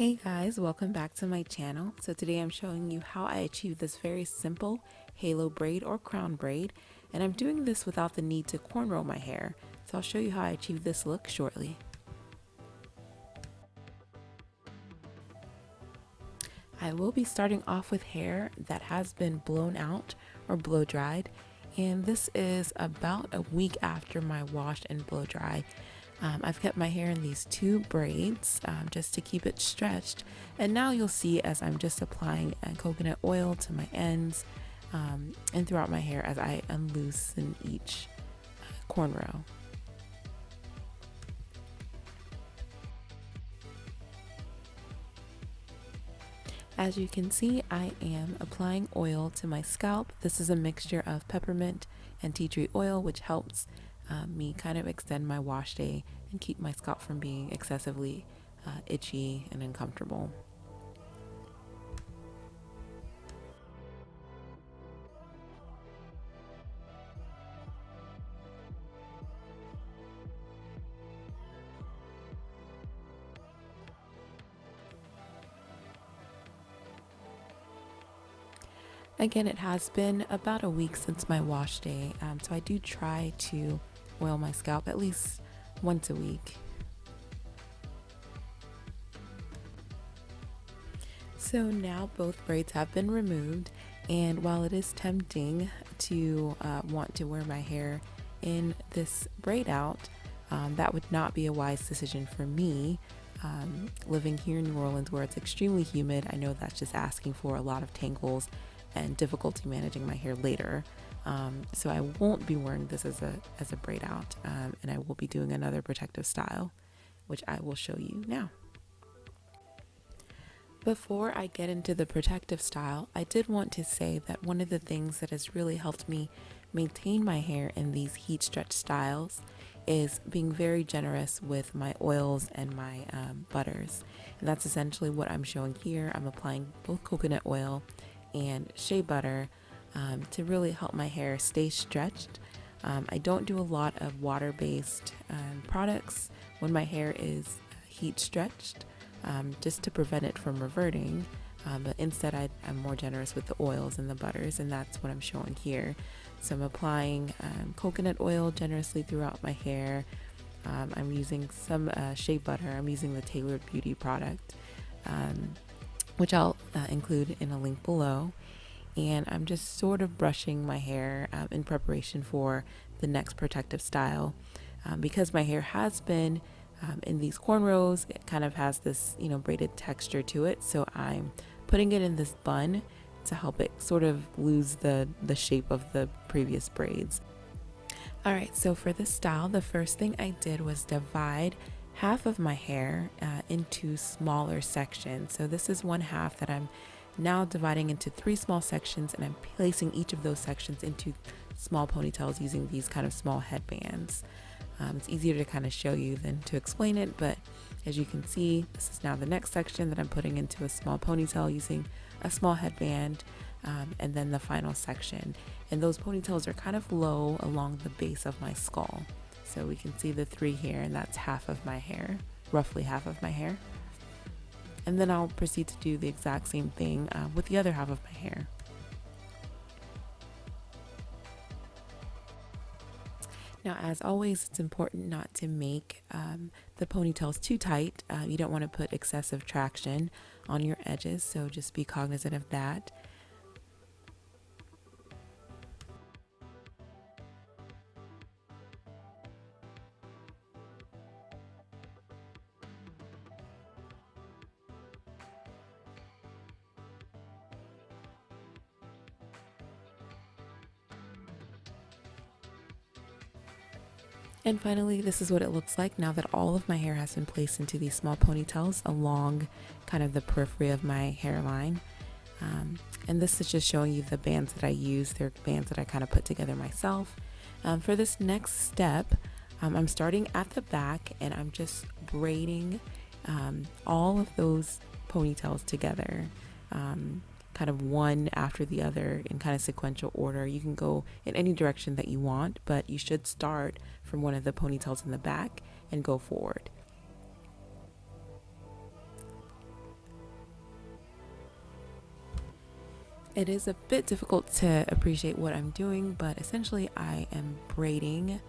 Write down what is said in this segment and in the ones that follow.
Hey guys, welcome back to my channel. So today I'm showing you how I achieve this very simple halo braid or crown braid, and I'm doing this without the need to cornrow my hair. So I'll show you how I achieve this look shortly. I will be starting off with hair that has been blown out or blow dried, and this is about a week after my wash and blow dry. I've kept my hair in these two braids just to keep it stretched, and now you'll see as I'm just applying coconut oil to my ends and throughout my hair as I unloosen each cornrow. As you can see, I am applying oil to my scalp. This is a mixture of peppermint and tea tree oil, which helps me kind of extend my wash day and keep my scalp from being excessively itchy and uncomfortable. Again, it has been about a week since my wash day, so I do try to oil my scalp at least once a week. So now both braids have been removed, and while it is tempting to want to wear my hair in this braid out, that would not be a wise decision for me. Living here in New Orleans where it's extremely humid, I know that's just asking for a lot of tangles and difficulty managing my hair later. So I won't be wearing this as a braid out, and I will be doing another protective style, which I will show you now. Before I get into the protective style, I did want to say that one of the things that has really helped me maintain my hair in these heat stretch styles is being very generous with my oils and my butters. And that's essentially what I'm showing here. I'm applying both coconut oil and shea butter to really help my hair stay stretched. I don't do a lot of water-based products when my hair is heat stretched, just to prevent it from reverting, but instead I'm more generous with the oils and the butters, and that's what I'm showing here. So I'm applying coconut oil generously throughout my hair. I'm using some shea butter. I'm using the Tailored Beauty product, which I'll include in a link below. And I'm just sort of brushing my hair in preparation for the next protective style. Because my hair has been in these cornrows, it kind of has this, braided texture to it. So I'm putting it in this bun to help it sort of lose the shape of the previous braids. All right, so for this style, the first thing I did was divide half of my hair into smaller sections. So this is one half that I'm now dividing into 3 small sections, and I'm placing each of those sections into small ponytails using these kind of small headbands. It's easier to kind of show you than to explain it, but as you can see, this is now the next section that I'm putting into a small ponytail using a small headband, and then the final section. And those ponytails are kind of low along the base of my skull. So we can see the 3 here, and that's half of my hair, roughly half of my hair. And then I'll proceed to do the exact same thing with the other half of my hair. Now, as always, it's important not to make the ponytails too tight. You don't want to put excessive traction on your edges, so just be cognizant of that. And finally, this is what it looks like now that all of my hair has been placed into these small ponytails along kind of the periphery of my hairline. And this is just showing you the bands that I use. They're bands that I kind of put together myself. For this next step, I'm starting at the back, and I'm just braiding all of those ponytails together. Kind of one after the other in kind of sequential order. You can go in any direction that you want, but you should start from one of the ponytails in the back and go forward. It is a bit difficult to appreciate what I'm doing, but essentially I am braiding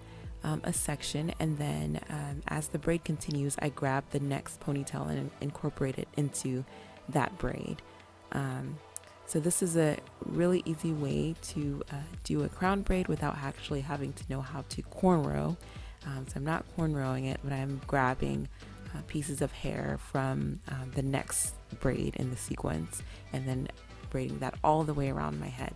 a section, and then as the braid continues, I grab the next ponytail and incorporate it into that braid. So this is a really easy way to do a crown braid without actually having to know how to cornrow. So I'm not cornrowing it, but I'm grabbing pieces of hair from the next braid in the sequence and then braiding that all the way around my head.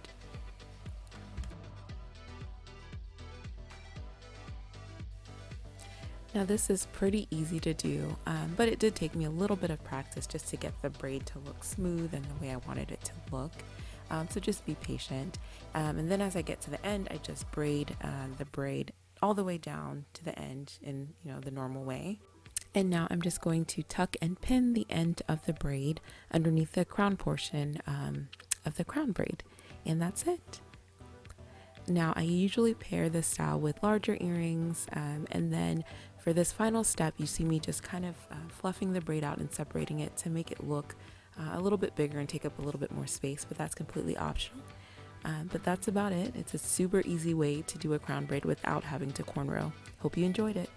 Now this is pretty easy to do, but it did take me a little bit of practice just to get the braid to look smooth and the way I wanted it to look. So just be patient. And then as I get to the end, I just braid the braid all the way down to the end in the normal way. And now I'm just going to tuck and pin the end of the braid underneath the crown portion of the crown braid. And that's it. Now I usually pair this style with larger earrings, and then for this final step you see me just kind of fluffing the braid out and separating it to make it look a little bit bigger and take up a little bit more space, but that's completely optional. But that's about it. It's a super easy way to do a crown braid without having to cornrow. Hope you enjoyed it.